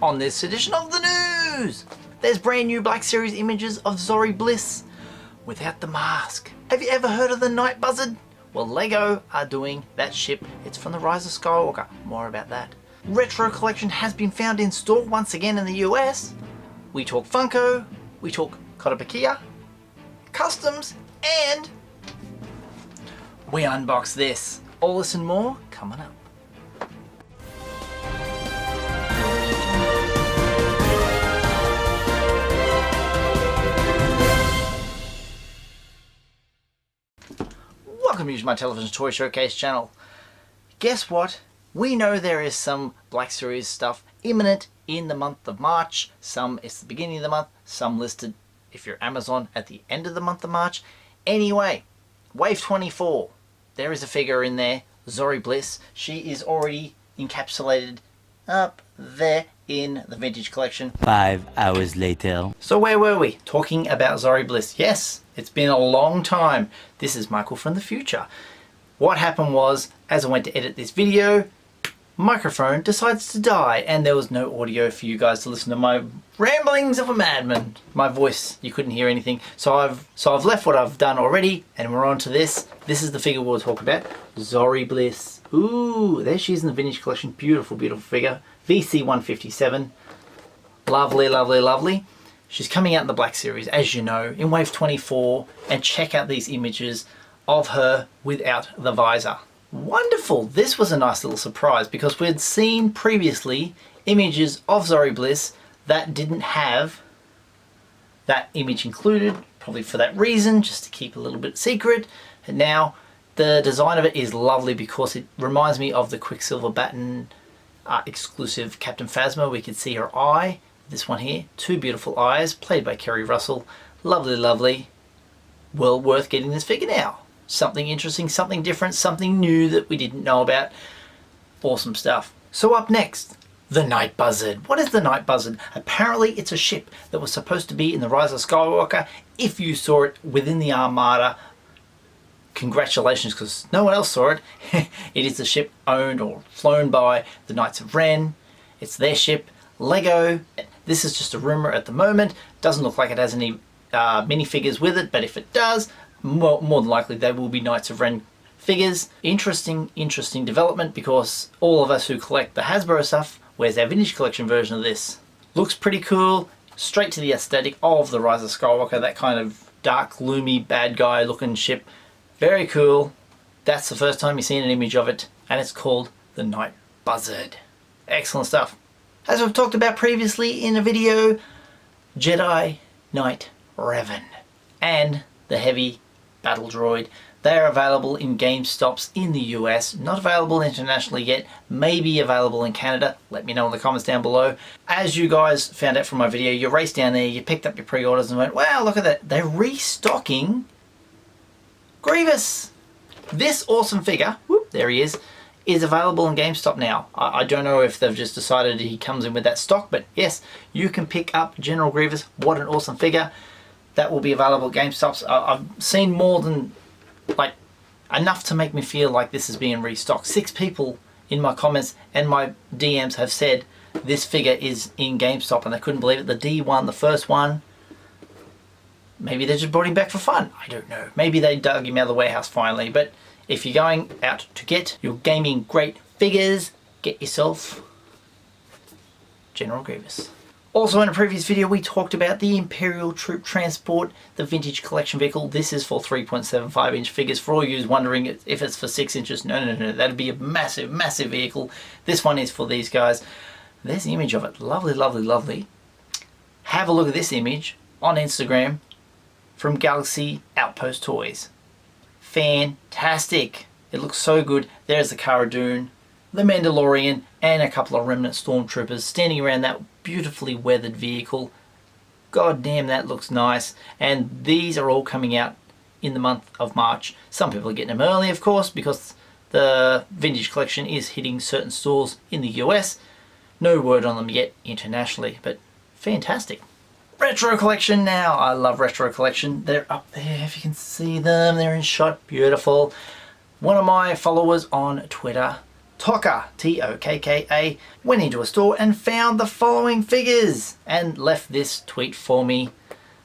On this edition of the news, there's brand new Black Series images of Zorri Bliss without the mask. Have you ever heard of the Night Buzzard? Well, Lego are doing that ship. It's from the Rise of Skywalker. More about that. Retro collection has been found in store once again in the US. We talk Funko, we talk Kotobukiya, customs, and we unbox this. All this and more coming up. Welcome to my television toy showcase channel. Guess what? We know there is some Black Series stuff imminent in the month of March. Some it's the beginning of the month, some listed if you're Amazon at the end of the month of March. Anyway, Wave 24. There is a figure in there, Zorri Bliss. She is already encapsulated up there in the vintage collection. 5 hours later. So where were we? Talking about Zorri Bliss. Yes, it's been a long time. This is Michael from the future. What happened was, as I went to edit this video, microphone decides to die and there was no audio for you guys to listen to my ramblings of a madman. My voice, you couldn't hear anything. So I've left what I've done already and we're on to this. This is the figure we'll talk about. Zorri Bliss. Ooh, there she is in the vintage collection. Beautiful, beautiful figure. VC 157. Lovely, lovely, lovely. She's coming out in the Black Series, as you know, in Wave 24. And check out these images of her without the visor. Wonderful. This was a nice little surprise because we'd seen previously images of Zorri Bliss that didn't have that image included, probably for that reason, just to keep a little bit secret. And now the design of it is lovely because it reminds me of the Quicksilver Baton exclusive Captain Phasma. We could see her eye. This one here, two beautiful eyes, played by Kerry Russell. Lovely, lovely. Well worth getting this figure now. Something interesting, something different, something new that we didn't know about. Awesome stuff. So up next, the Night Buzzard. What is the Night Buzzard? Apparently it's a ship that was supposed to be in the Rise of Skywalker. If you saw it within the Armada, congratulations, because no one else saw it. It is a ship owned or flown by the Knights of Ren. It's their ship. Lego. This is just a rumor at the moment. Doesn't look like it has any minifigures with it, but if it does, more than likely they will be Knights of Ren figures. Interesting development because all of us who collect the Hasbro stuff, where's our vintage collection version of this? Looks pretty cool. Straight to the aesthetic of the Rise of Skywalker, that kind of dark, gloomy, bad guy looking ship. Very cool. That's the first time you've seen an image of it, and it's called the Night Buzzard. Excellent stuff. As we've talked about previously in a video, Jedi Knight Revan and the heavy battle droid. They are available in GameStops in the US, not available internationally yet, maybe available in Canada. Let me know in the comments down below. As you guys found out from my video, you raced down there, you picked up your pre-orders and went, wow, look at that. They're restocking Grievous. This awesome figure, whoop, there he is available in GameStop now. I don't know if they've just decided he comes in with that stock, but yes, you can pick up General Grievous. What an awesome figure. That will be available at GameStops. I've seen more than, like, enough to make me feel like this is being restocked. 6 people in my comments and my DMs have said this figure is in GameStop and they couldn't believe it. The D1, the first one, maybe they just brought him back for fun. I don't know. Maybe they dug him out of the warehouse finally, but if you're going out to get your gaming great figures, get yourself General Grievous. Also in a previous video we talked about the Imperial Troop Transport, the vintage collection vehicle. This is for 3.75 inch figures. For all you wondering if it's for 6 inches, no, that'd be a massive, massive vehicle. This one is for these guys. There's the image of it. Lovely, lovely, lovely. Have a look at this image on Instagram from Galaxy Outpost Toys. Fantastic. It looks so good. There's the Cara Dune, the Mandalorian, and a couple of remnant stormtroopers standing around that beautifully weathered vehicle. God damn, that looks nice. And these are all coming out in the month of March. Some people are getting them early, of course, because the vintage collection is hitting certain stores in the US. No word on them yet internationally, but fantastic. Retro collection now. I love retro collection. They're up there if you can see them. They're in shot. Beautiful. One of my followers on Twitter Tokka, T-O-K-K-A, went into a store and found the following figures and left this tweet for me.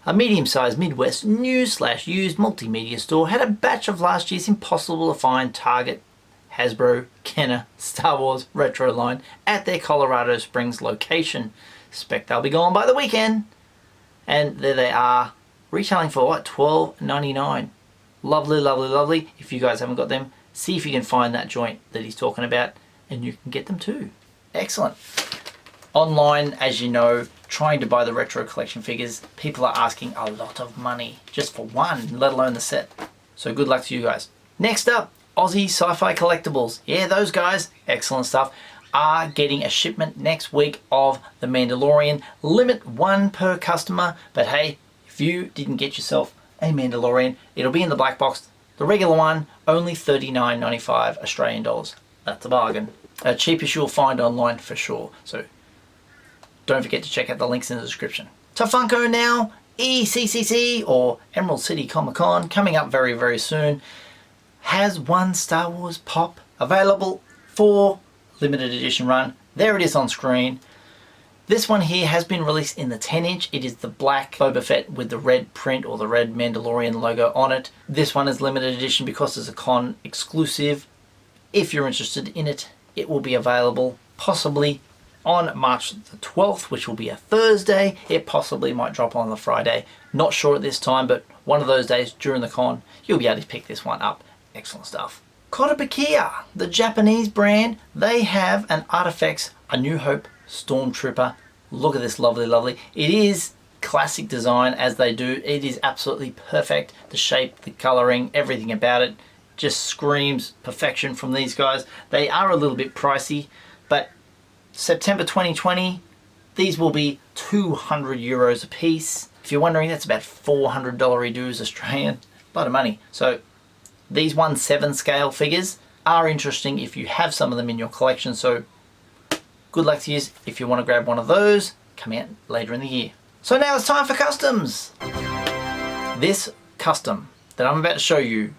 A medium-sized Midwest new/used multimedia store had a batch of last year's impossible to find Target, Hasbro, Kenner, Star Wars retro line at their Colorado Springs location. Expect they'll be gone by the weekend. And there they are, retailing for what, $12.99. Lovely, lovely, lovely. If you guys haven't got them, see if you can find that joint that he's talking about and you can get them too. Excellent. Online, as you know, trying to buy the retro collection figures, people are asking a lot of money just for one, let alone the set. So good luck to you guys. Next up, Aussie Sci-Fi Collectibles. Yeah, those guys, excellent stuff, are getting a shipment next week of The Mandalorian. Limit one per customer, but hey, if you didn't get yourself a Mandalorian, it'll be in the black box. The regular one, only $39.95 Australian dollars. That's a bargain. Cheapest you'll find online for sure. So don't forget to check out the links in the description. To Funko now, ECCC or Emerald City Comic Con coming up very, very soon, has one Star Wars pop available for limited edition run. There it is on screen. This one here has been released in the 10-inch. It is the black Boba Fett with the red print or the red Mandalorian logo on it. This one is limited edition because it's a con exclusive. If you're interested in it, it will be available possibly on March the 12th, which will be a Thursday. It possibly might drop on the Friday. Not sure at this time, but one of those days during the con, you'll be able to pick this one up. Excellent stuff. Kotobukiya, the Japanese brand, they have an Artifacts A New Hope Stormtrooper. Look at this lovely, lovely. It is classic design as they do. It is absolutely perfect. The shape, the coloring, everything about it just screams perfection from these guys. They are a little bit pricey, but September 2020, these will be €200 a piece. If you're wondering, that's about $400 dues Australian. A lot of money. So these 1/7 scale figures are interesting if you have some of them in your collection. So good luck to you if you want to grab one of those. Come out later in the year. So now it's time for customs. This custom that I'm about to show you,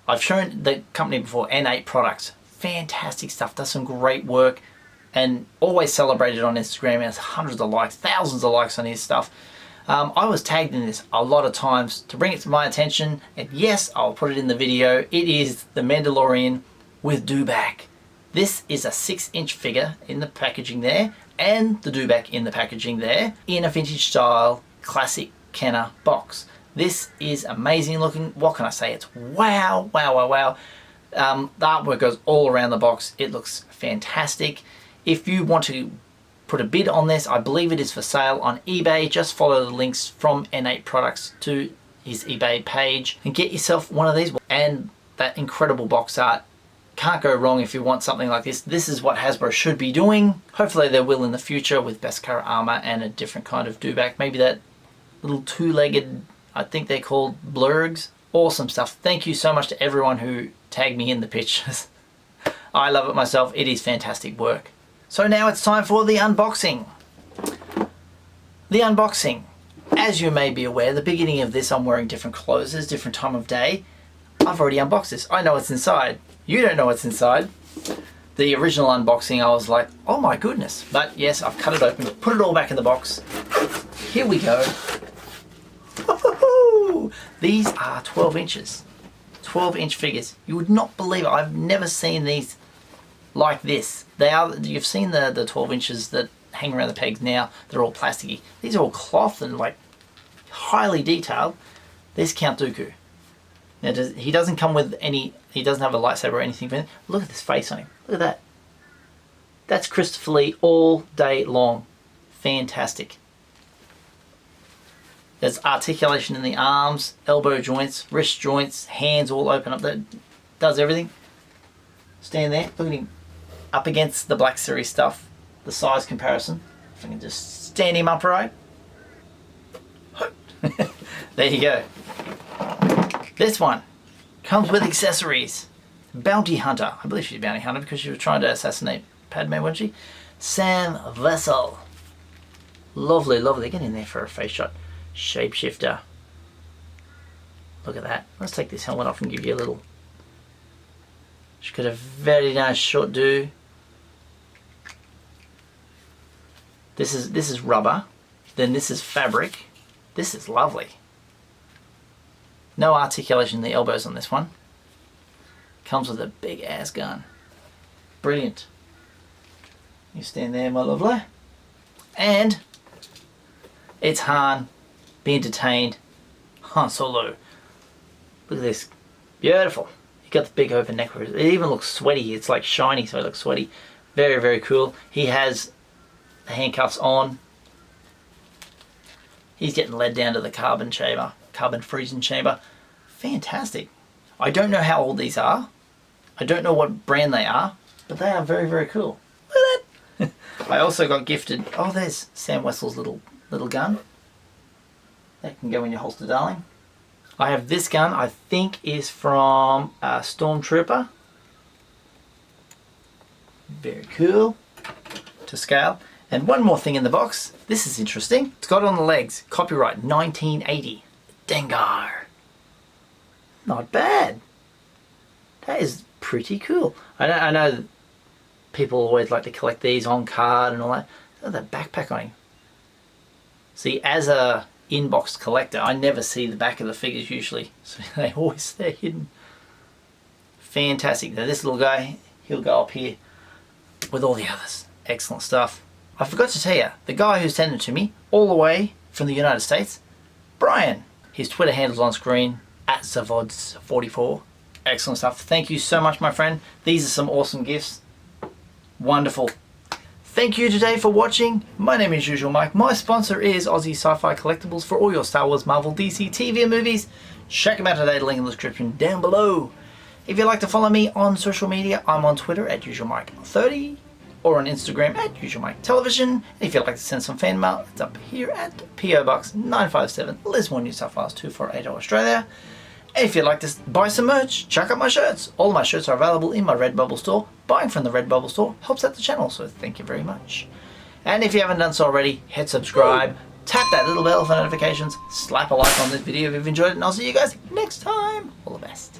I've shown the company before, N8 Products. Fantastic stuff, does some great work and always celebrated on Instagram. Has hundreds of likes, thousands of likes on his stuff. I was tagged in this a lot of times to bring it to my attention, and yes, I'll put it in the video. It is the Mandalorian with Dewback. This is a 6-inch figure in the packaging there, and the Dewback in the packaging there, in a vintage style, classic Kenner box. This is amazing looking. What can I say? It's wow, wow, wow, wow. The artwork goes all around the box. It looks fantastic. If you want to put a bid on this, I believe it is for sale on eBay. Just follow the links from N8 Products to his eBay page and get yourself one of these. And that incredible box art. Can't go wrong if you want something like this. This is what Hasbro should be doing. Hopefully they will in the future with Beskar armor and a different kind of Dewback. Maybe that little two-legged, I think they're called blurgs. Awesome stuff. Thank you so much to everyone who tagged me in the pictures. I love it myself. It is fantastic work. So now it's time for the unboxing. The unboxing. As you may be aware, the beginning of this, I'm wearing different clothes. It's different time of day. I've already unboxed this. I know what's inside. You don't know what's inside. The original unboxing, I was like, oh my goodness. But yes, I've cut it open, put it all back in the box. Here we go. Woo-hoo-hoo! These are 12 inches. 12-inch figures. You would not believe it. I've never seen these like this. They are, you've seen the 12 inches that hang around the pegs now. They're all plasticky. These are all cloth and like highly detailed. There's Count Dooku. Now, he doesn't come with any, he doesn't have a lightsaber or anything. Look at this face on him. Look at that. That's Christopher Lee all day long. Fantastic. There's articulation in the arms, elbow joints, wrist joints, hands all open up. That does everything. Stand there. Look at him. Up against the Black Series stuff. The size comparison. If I can just stand him upright. There you go. This one comes with accessories. Bounty Hunter. I believe she's a bounty hunter because she was trying to assassinate Padme, wasn't she? Sam Vessel. Lovely, lovely. Get in there for a face shot. Shapeshifter. Look at that. Let's take this helmet off and give you a little She's got a very nice short do. This is rubber. Then this is fabric. This is lovely. No articulation in the elbows on this one. Comes with a big ass gun. Brilliant. You stand there, my lovely. And it's Han. Be entertained. Han Solo. Look at this. Beautiful. You got the big open neck. It even looks sweaty. It's like shiny, so it looks sweaty. Very, very cool. He has the handcuffs on. He's getting led down to the carbon chamber, carbon freezing chamber. Fantastic. I don't know how old these are. I don't know what brand they are, but they are very, very cool. Look at that. I also got gifted, oh, there's Sam Wessel's little gun. That can go in your holster, darling. I have this gun, I think is from Stormtrooper. Very cool. To scale. And one more thing in the box. This is interesting. It's got on the legs, copyright 1980. Dengar. Not bad. That is pretty cool. I know that people always like to collect these on card and all that. Look at that backpack on him. See, as a inbox collector, I never see the back of the figures usually. So they always stay hidden. Fantastic. Now this little guy, he'll go up here with all the others. Excellent stuff. I forgot to tell you, the guy who sent it to me, all the way from the United States, Brian. His Twitter handle's on screen, @Zavods44. Excellent stuff. Thank you so much, my friend. These are some awesome gifts. Wonderful. Thank you today for watching. My name is Usualmike. My sponsor is Aussie Sci-Fi Collectibles for all your Star Wars, Marvel, DC, TV and movies. Check them out today, the link in the description down below. If you'd like to follow me on social media, I'm on Twitter @Usualmike30 or on Instagram @Usualmike Television. And if you'd like to send some fan mail, it's up here at PO Box 957, Lismore, New South Wales 248 Australia. And if you'd like to buy some merch, check out my shirts. All of my shirts are available in my Redbubble store. Buying from the Redbubble store helps out the channel, so thank you very much. And if you haven't done so already, hit subscribe, tap that little bell for notifications, slap a like on this video if you've enjoyed it, and I'll see you guys next time. All the best.